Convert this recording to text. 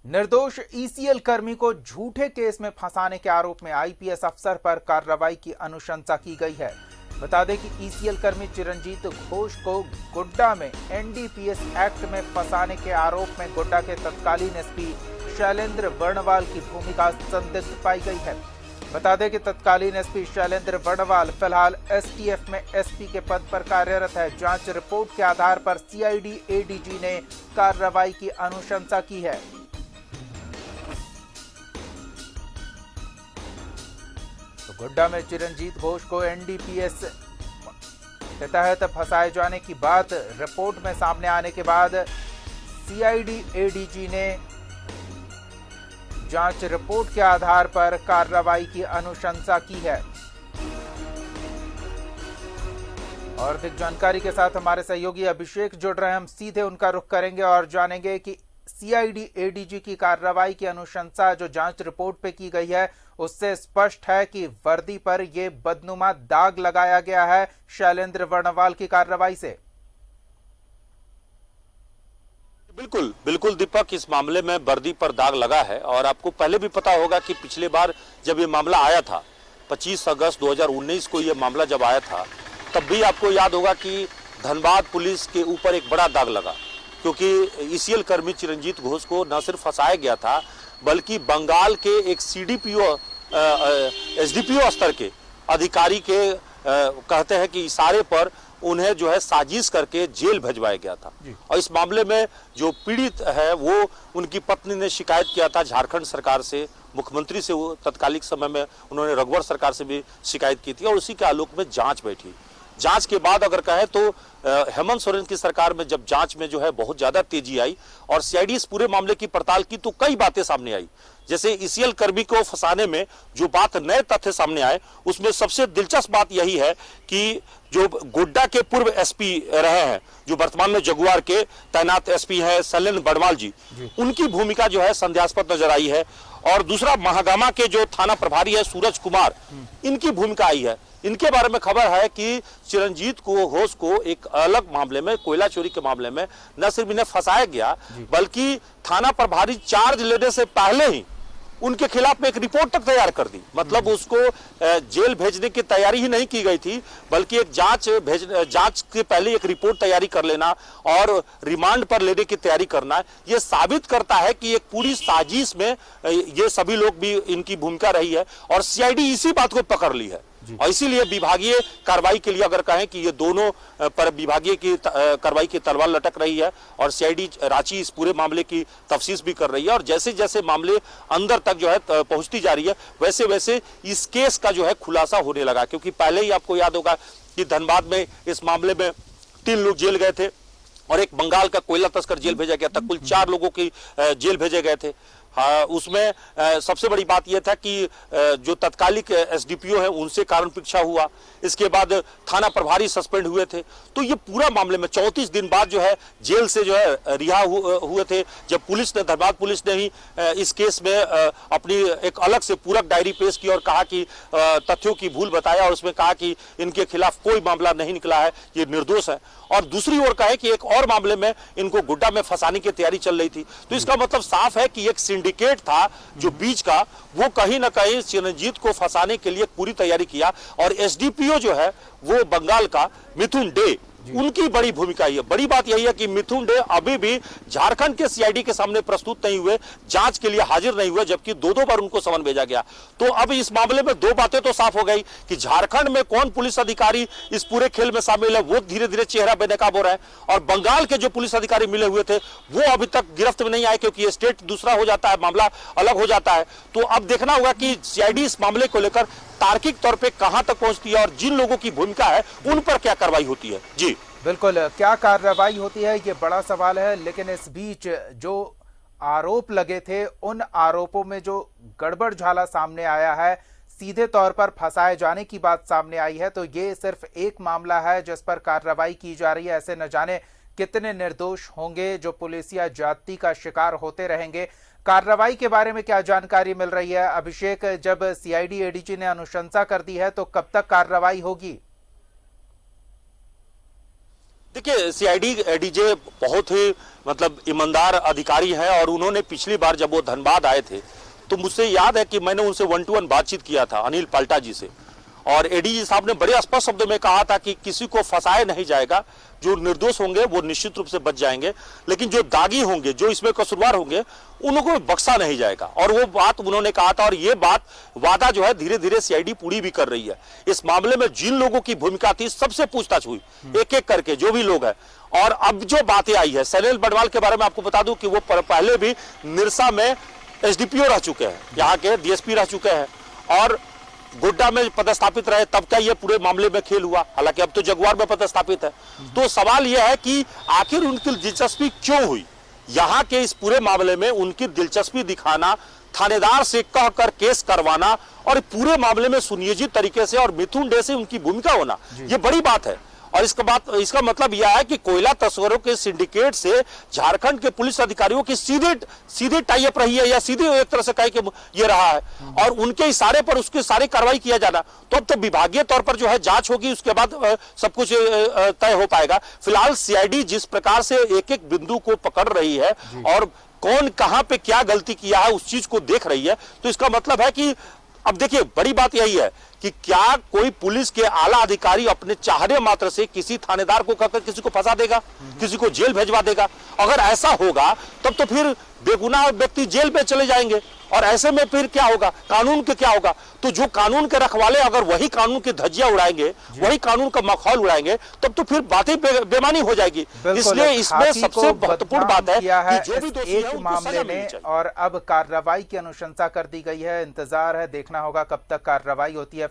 निर्दोष ईसीएल कर्मी को झूठे केस में फंसाने के आरोप में आईपीएस अफसर पर कार्रवाई की अनुशंसा की गई है। बता दें कि ईसीएल कर्मी चिरंजीत घोष को गोड्डा में एनडीपीएस एक्ट में फंसाने के आरोप में गोड्डा के तत्कालीन एसपी शैलेंद्र वर्णवाल की भूमिका संदिग्ध पाई गई है। बता दें कि तत्कालीन एसपी शैलेंद्र वर्णवाल फिलहाल एसटीएफ में एसपी के पद पर कार्यरत है। जांच रिपोर्ट के आधार पर सीआईडी एडीजी ने कार्रवाई की अनुशंसा की है। तो गोड्डा में चिरंजीत घोष को एनडीपीएस के तहत फंसाए जाने की बात रिपोर्ट में सामने आने के बाद सीआईडी एडीजी ने जांच रिपोर्ट के आधार पर कार्रवाई की अनुशंसा की है। और अधिक जानकारी के साथ हमारे सहयोगी अभिषेक जुड़ रहे हैं। हम सीधे उनका रुख करेंगे और जानेंगे कि सीआईडी एडीजी की कार्रवाई की अनुशंसा जो जांच रिपोर्ट पे की गई है उससे स्पष्ट है कि वर्दी पर यह बदनुमा दाग लगाया गया है शैलेंद्र वर्णवाल की कार्रवाई से। बिल्कुल बिल्कुल दीपक, इस मामले में वर्दी पर दाग लगा है। और आपको पहले भी पता होगा कि पिछले बार जब ये मामला आया था 25 अगस्त 2019 को ये मामला जब आया था तब भी आपको याद होगा कि धनबाद पुलिस के ऊपर एक बड़ा दाग लगा, क्योंकि ईसीएल कर्मी चिरंजीत घोष को न सिर्फ फंसाया गया था बल्कि बंगाल के एक सीडीपीओ एसडीपीओ स्तर के अधिकारी के कहते हैं कि इशारे पर उन्हें जो है साजिश करके जेल भिजवाया गया था। और इस मामले में जो पीड़ित है वो उनकी पत्नी ने शिकायत किया था झारखंड सरकार से, मुख्यमंत्री से, वो तत्कालिक समय में उन्होंने रघुवर सरकार से भी शिकायत की थी और उसी के आलोक में जांच बैठी। जांच के बाद अगर कहें तो हेमंत सोरेन की सरकार में जब जांच में जो है बहुत ज्यादा तेजी आई और सीआईडी इस पूरे मामले की पड़ताल की तो कई बातें सामने आई। जैसे ईसीएल कर्मी को फंसाने में जो बात नए तथ्य सामने आए उसमें सबसे दिलचस्प बात यही है कि जो गोड्डा के पूर्व एसपी रहे हैं, जो वर्तमान में जगुआर के तैनात एसपी हैं शैलेंद्र वर्णवाल जी, उनकी भूमिका जो है संदेहास्पद नजर आई है। और दूसरा महागामा के जो थाना प्रभारी है सूरज कुमार, इनकी भूमिका आई है। इनके बारे में खबर है कि चिरंजीत घोष को एक अलग मामले में, कोयला चोरी के मामले में न सिर्फ इन्हें फंसाया गया बल्कि थाना प्रभारी चार्ज लेने से पहले ही उनके खिलाफ में एक रिपोर्ट तक तैयार कर दी। मतलब उसको जेल भेजने की तैयारी ही नहीं की गई थी बल्कि एक जांच के पहले एक रिपोर्ट तैयारी कर लेना और रिमांड पर लेने की तैयारी करना, यह साबित करता है कि एक पूरी साजिश में ये सभी लोग भी इनकी भूमिका रही है और सीआईडी इसी बात को पकड़ ली है। और इसीलिए विभागीय कार्रवाई के लिए अगर कहें कि ये दोनों पर विभागीय की कार्रवाई की तलवार लटक रही है और सीआईडी रांची इस पूरे मामले की तफ्तीश भी कर रही है। और जैसे जैसे मामले अंदर तक जो है पहुंचती जा रही है वैसे वैसे इस केस का जो है खुलासा होने लगा, क्योंकि पहले ही आपको याद होगा कि धनबाद में इस मामले में 3 लोग जेल गए थे और एक बंगाल का कोयला तस्कर जेल भेजा गया था। कुल 4 लोगों की जेल भेजे गए थे। हाँ, उसमें सबसे बड़ी बात यह था कि जो तत्कालिक एसडीपीओ है उनसे कारण परीक्षा हुआ, इसके बाद थाना प्रभारी सस्पेंड हुए थे। तो ये पूरा मामले में 34 दिन बाद जो है जेल से जो है रिहा हुए थे, जब पुलिस ने, धनबाद पुलिस ने ही इस केस में अपनी एक अलग से पूरक डायरी पेश की और कहा कि तथ्यों की भूल बताया और उसमें कहा कि इनके खिलाफ कोई मामला नहीं निकला है, ये निर्दोष है। और दूसरी ओर कहे कि एक और मामले में इनको गोड्डा में फंसाने की तैयारी चल रही थी। तो इसका मतलब साफ है कि एक सिंडिकेट था जो बीच का, वो कहीं ना कहीं चिरंजीत को फंसाने के लिए पूरी तैयारी किया। और एसडीपीओ जो है वो बंगाल का मिथुन डे, उनकी बड़ी भूमिका है। बड़ी बात यही है कि मिथुन डे अभी भी झारखंड के सीआईडी के सामने प्रस्तुत नहीं हुए, जांच के लिए हाजिर नहीं हुए, जबकि 2 बार उनको समन भेजा गया। तो अब इस मामले में 2 बातें तो साफ हो गई कि झारखंड में कौन पुलिस अधिकारी इस पूरे खेल में शामिल है वो धीरे धीरे चेहरा बेनकाब हो रहा है और बंगाल के जो पुलिस अधिकारी मिले हुए थे वो अभी तक गिरफ्त में नहीं आए, क्योंकि ये स्टेट दूसरा हो जाता है, मामला अलग हो जाता है। तो अब देखना होगा कि सीआईडी इस मामले को लेकर तार्किक तौर पे कहां तक पहुंचती है और जिन लोगों की भूमिका है उन पर क्या कार्रवाई होती है। जी बिल्कुल, क्या कार्रवाई होती है ये बड़ा सवाल है। लेकिन इस बीच जो आरोप लगे थे उन आरोपों में जो गड़बड़ झाला सामने आया है, सीधे तौर पर फंसाए जाने की बात सामने आई है, तो ये सिर्फ एक मामला है जिस पर कार्रवाई की जा रही है। ऐसे न जाने कितने निर्दोष होंगे जो पुलिसिया जाति का शिकार होते रहेंगे। कार्रवाई के बारे में क्या जानकारी मिल रही है अभिषेक? जब सीआईडी एडीजी ने अनुशंसा कर दी है तो कब तक कार्रवाई होगी? देखिए, सीआईडी एडीजे बहुत ही मतलब ईमानदार अधिकारी हैं और उन्होंने पिछली बार जब वो धनबाद आए थे तो मुझसे याद है कि मैंने उनसे 1-to-1 बातचीत किया था, अनिल पाल्टा जी से, और एडीजी साहब ने बड़े स्पष्ट शब्दों में कहा था कि किसी को फंसाया नहीं जाएगा, जो निर्दोष होंगे वो निश्चित रूप से बच जाएंगे, लेकिन जो दागी होंगे, जो इसमें कसूरवार होंगे, उनको बख्शा नहीं जाएगा। और वो बात उन्होंने कहा था और ये बात वादा जो है धीरे धीरे सीआईडी पूरी भी कर रही है। इस मामले में जिन लोगों की भूमिका थी सबसे पूछताछ हुई, एक एक करके जो भी लोग हैं। और अब जो बातें आई है, सैलेश बडवाल के बारे में आपको बता दूं कि वो पहले भी निरसा में एसडीपीओ रह चुके हैं, यहाँ के डीएसपी रह चुके हैं और गोड्डा में पदस्थापित रहे, तब क्या ये पूरे मामले में खेल हुआ, हालांकि अब तो जगुआर में पदस्थापित है। तो सवाल यह है कि आखिर उनकी दिलचस्पी क्यों हुई यहाँ के इस पूरे मामले में, उनकी दिलचस्पी दिखाना, थानेदार से कहकर केस करवाना और पूरे मामले में सुनियोजित तरीके से और मिथुन डे से उनकी भूमिका होना, ये बड़ी बात है। और इसका मतलब यह है कि कोयला तस्करों के सिंडिकेट से झारखंड के पुलिस अधिकारियों की सीधे टाई अप रही है, या सीधे एक तरह से कहे कि ये रहा है, और उनके इशारे पर उसकी सारी कार्रवाई किया जाना। तो अब तो विभागीय तौर पर जो है जांच होगी, उसके बाद सब कुछ तय हो पाएगा। फिलहाल सीआईडी जिस प्रकार से एक एक बिंदु को पकड़ रही है और कौन कहां पे क्या गलती किया है उस चीज को देख रही है, तो इसका मतलब है कि अब देखिए, बड़ी बात यही है कि क्या कोई पुलिस के आला अधिकारी अपने चाहने मात्र से किसी थानेदार को कहकर किसी को फंसा देगा, किसी को जेल भेजवा देगा? अगर ऐसा होगा तब तो फिर बेगुनाह व्यक्ति जेल में चले जाएंगे, और ऐसे में फिर क्या होगा, कानून के क्या होगा? तो जो कानून के रखवाले अगर वही कानून की धज्जियां उड़ाएंगे, वही कानून का मखौल उड़ाएंगे, तब तो फिर बातें बेमानी हो जाएगी। इसलिए इसमें सबसे महत्वपूर्ण बात है कि जो भी दोषी है उनको सजा मिलनी चाहिए। और अब कार्रवाई की अनुशंसा कर दी गई है। इंतजार है, देखना होगा कब तक कार्रवाई होती है।